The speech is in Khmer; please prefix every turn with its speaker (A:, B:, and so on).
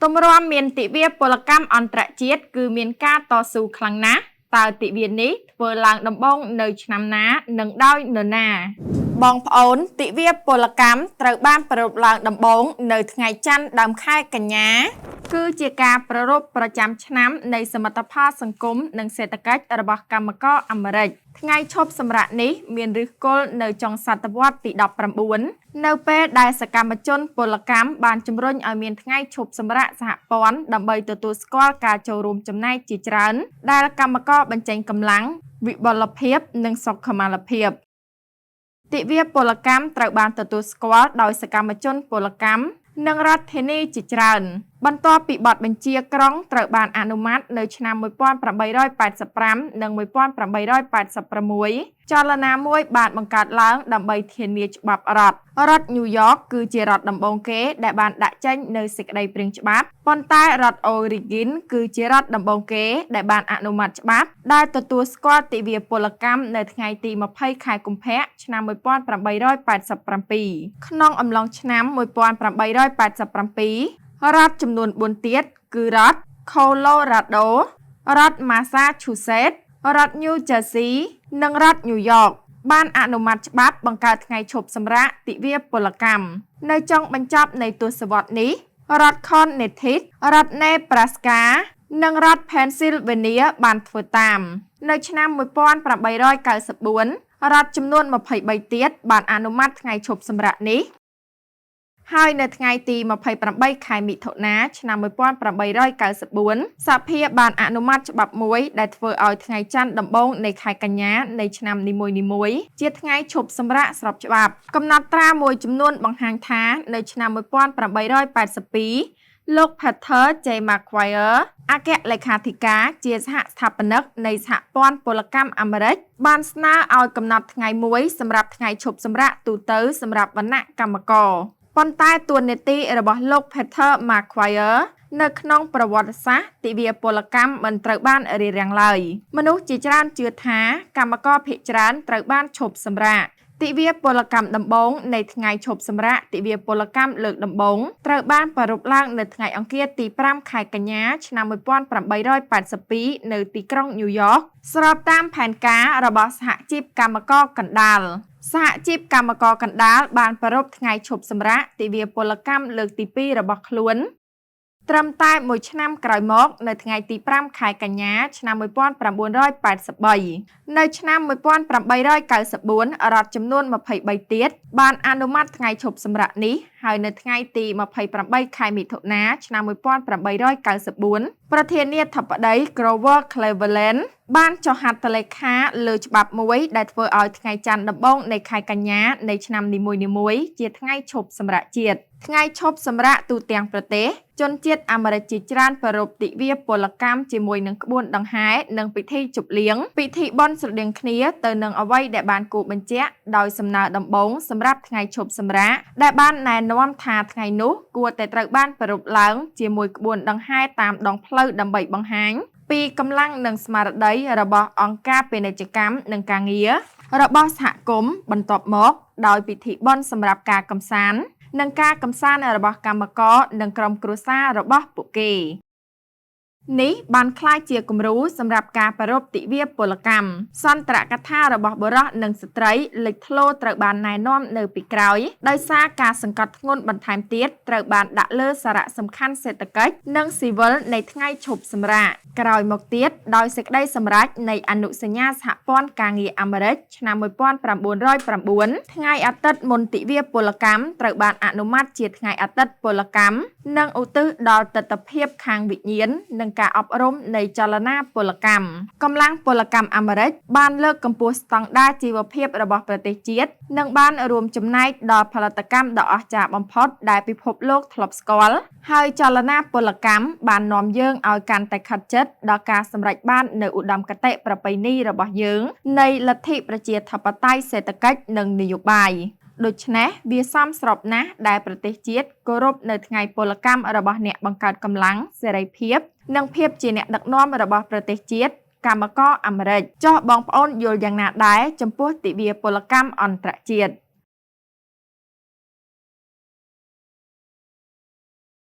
A: ទម្រាំមានទិវាពលកម្មអន្តរជាតិគឺមានការតស៊ូខ្លាំងណាស់តើទិវានេះធ្វើឡើងដំបូងនៅឆ្នាំណានិងដោយនរណាបងប្អូនទិវាពលកម្មត្រូវបានប្រារព្ធឡើងដំបូងនៅថ្ងៃច័ន្ទដើមខែកញ្ញាគឺជាការប្រារព្ធប្រចាំឆ្នាំនៃសមិទ្ធផលសង្គមនិងសេដ្ឋកិច្ចរបស់កម្មករអាមេរិកថ្ងៃឈប់សម្រាកនេះមានឫសគល់នៅចុងសតវត្សទី19នៅពេលដែលសកម្មជនពលកម្មបានជំរុញឲ្យមានថ្ងៃឈប់សម្រាកសហព័ន្ធដើម្បីទទួលស្គាល់ការចូលរួមចំណែកជាច្រើនដែលកម្មករបញ្ចេញកម្លាំងវិបលភាពនិងសុខុមាលភាពទិវាពលកម្មត្រូវបានទទួលស្គាល់ដោយសកម្មជនពលកម្មនិងរដ្ឋធានីជាច្រើនបន្ទាប់ពីបទបញ្ជាក្រុងត្រូវបានអនុម័តនៅឆ្នាំ1885និង1886ចលនាមួយបានបង្កើតឡើងដើម្បីធានាច្បាប់រដ្ឋញូវយ៉កគឺជារដ្ឋដំបូងគេដែលបានដាក់ចេញនូវសេចក្តីព្រាងច្បាប់ប៉ុន្តែរដ្ឋអូរីហ្គិនគឺជារដ្ឋដំបូងគេដែលបានអនុម័តច្បាប់ដែលទទួលស្គាល់ទិវាពលកម្មនៅថ្ងៃទី20ខែកុម្ភៈឆ្នាំ1887ក្នុងអំឡុងឆ្នាំ1887រដ្ឋចំនួន4ទៀតគឺរដ្ឋ Colorado រដ្ឋ Massachusetts រដ្ឋ New Jersey និងរដ្ឋ New York បានអនុម័តច្បាប់បង្កើតថ្ងៃឈប់សម្រាកទិវាពលកម្មនៅចុងបញ្ចប់នៃទសវត្សរ៍នេះរដ្ឋ Connecticut រដ្ឋ Nebraska និងរដ្ឋ Pennsylvania បានធ្វើតាមនៅឆ្នាំ1894រដ្ឋចំនួន23ទៀតបានអនុម័តថ្ងៃឈប់សម្រាកនេះហើយនៅថ្ងៃទី28ខែមិថុនាឆ្នាំ1894សភាបានអនុម័តច្បាប់មួយដែលធ្វើឲ្យថ្ងៃច័ន្ទដំបូងនៃខែកញ្ញានៃឆ្នាំនីមួយៗជាថ្ងៃឈប់សម្រាកស្របច្បាប់កំណត់ត្រាមួយចំនួនបង្ហាញថានៅឆ្នាំ1882លោក Peter J. McGuire អគ្គលេខាធិការជាសហស្ថាបនិកនៃសហព័ន្ធពលកម្មអាមេរិកបានស្នើឲ្យកំណត់ថ្ងៃមួយសម្រាប់ថ្ងៃឈប់សម្រាកទូទៅសម្រាប់វណ្ណៈកម្មករប៉ុន្តែតួនាទីរបស់លោក Peter McGuire នៅក្នុងប្រវត្តិសាស្ត្រទិវាពលកម្មមិនត្រូវបានរារាំងឡើយមនុស្សជាច្រើនជឿថាកម្មករភាគច្រើនត្រូវបានឈប់សម្រាកទិវាពលកម្មដំបូងនៃថ្ងៃឈប់សម្រាកទិវាពលកម្មលើកដំបូងត្រូវបានប្រារព្ធឡើងនៅថ្ងៃអង្គារទី5ខែកញ្ញាឆ្នាំ1882នៅទីក្រុងញូវយ៉កស្របតាមផែនការរបស់សហជីពកម្មករកណ្ដាលសហជីពកម្មករកណ្ដាលបានប្រារព្ធថ្ងៃឈប់សម្រាកទិវាពលកម្មលើកទី2របស់ខ្លួនត្រឹមតែមួយឆ្នាំក្រោយមកនៅថ្ងៃទី5ខែកញ្ញាឆ្នាំ1983នៅឆ្នាំ1894រដ្ឋចំនួន23ទៀតបានអនុម័តថ្ងៃឈប់សម្រាកនេះហើយនៅថ្ងៃទី28ខែមិថុនាឆ្នាំ1894ប្រធានាធិបតី Grover Cleveland បានចុះហត្ថលេខាលើច្បាប់មួយដែលធ្វើឲ្យថ្ងៃច័ន្ទដំបូងនៃខែកញ្ញានៃឆ្នាំនីមួយៗជាថ្ងៃឈប់សម្រាកជាតិថ្ងៃឈប់សម្រាកទូទាំងប្រទេសជនជាតិអាមេរិកជាច្រើនប្រារព្ធទិវាពលកម្មជាមួយនឹងក្បួនដង្ហែនិងពិធីជប់លៀងពិធីបុណ្យស្រដៀងគ្នាទៅនឹងអ្វីដែលបានគូបញ្ជាក់ដោយសំណើដំបូងសម្រាប់ថ្ងៃឈប់សម្រាកដែលបានណែនាំថាថ្ងៃនោះគួរតែត្រូវបានប្រារព្ធឡើងជាមួយក្បួនដង្ហែតាមដងផ្លូវដើម្បីបង្ហាញពីកម្លាំងនិងស្មារតីរបស់អង្គការពាណិជ្ជកម្មនិងការងាររបស់សហគមន៍បន្ទាប់មកដោយពិធីបុណ្យសម្រាប់ការកម្សាន្តនិងការកម្សាន្តរបស់កម្មករនិងក្រុមគ្រួសាររបស់ពួកគេនេះបានក្លាយជាគំរូសម្រាប់ការប្រារព្ធទិវាពលកម្មសន្ទរកថារបស់បុរសនិងស្ត្រីលេចធ្លោត្រូវបានណែនាំនៅពីក្រោយដោយសារការសង្កត់ធ្ងន់បន្ថែមទៀតត្រូវបានដាក់លើសារៈសំខាន់សេដ្ឋកិច្ចនិងស៊ីវិលនៃថ្ងៃឈប់សម្រាកក្រោយមកទៀតដោយសេចក្តីសម្រេចនៃអនុសញ្ញាសហព័ន្ធការងារអាមេរិកឆ្នាំ1909ថ្ងៃអាទិត្យមុនទិវាពលកម្មត្រូវបានអនុម័តជាថ្ងៃអាទិត្យពលកម្មនិងឧទ្ទិសដល់ទិដ្ឋភាពខាងវិញ្ញាណនិងការអប់រំនៃចលនាពលកម្មកម្លាំងពលកម្មអាមេរិកបានលើកកម្ពស់ស្តង់ដារជីវភាពរបស់ប្រទេសជាតិនិងបានរួមចំណែកដល់ផលិតកម្មដ៏អស្ចារ្យបំផុតដែលពិភពលោកធ្លាប់ស្គាល់ហើយចលនាពលកម្មបាននាំយើងឲ្យកាន់តែខិតជិតដល់ការសម្រេចបាននូវឧត្តមគតិប្រពៃណីរបស់យើងនៃលទ្ធិប្រជាធិបតេយ្យសេដ្ឋកិច្ចនិងនយោបាយដូច្នេះវាសមស្របណាស់ដែលប្រទេសជាតិគោរពនៅថ្ងៃពលកម្មរបស់អ្នកបង្កើតកម្លាំងសេរីភាពនិងភាពជាអ្នកដឹកនាំរបស់ប្រទេសជាតិកម្មករអាមេរិកចុះបងប្អូនយល់យ៉ាងណាដែរចំពោះទិវាពលកម្មអន្តរជាតិ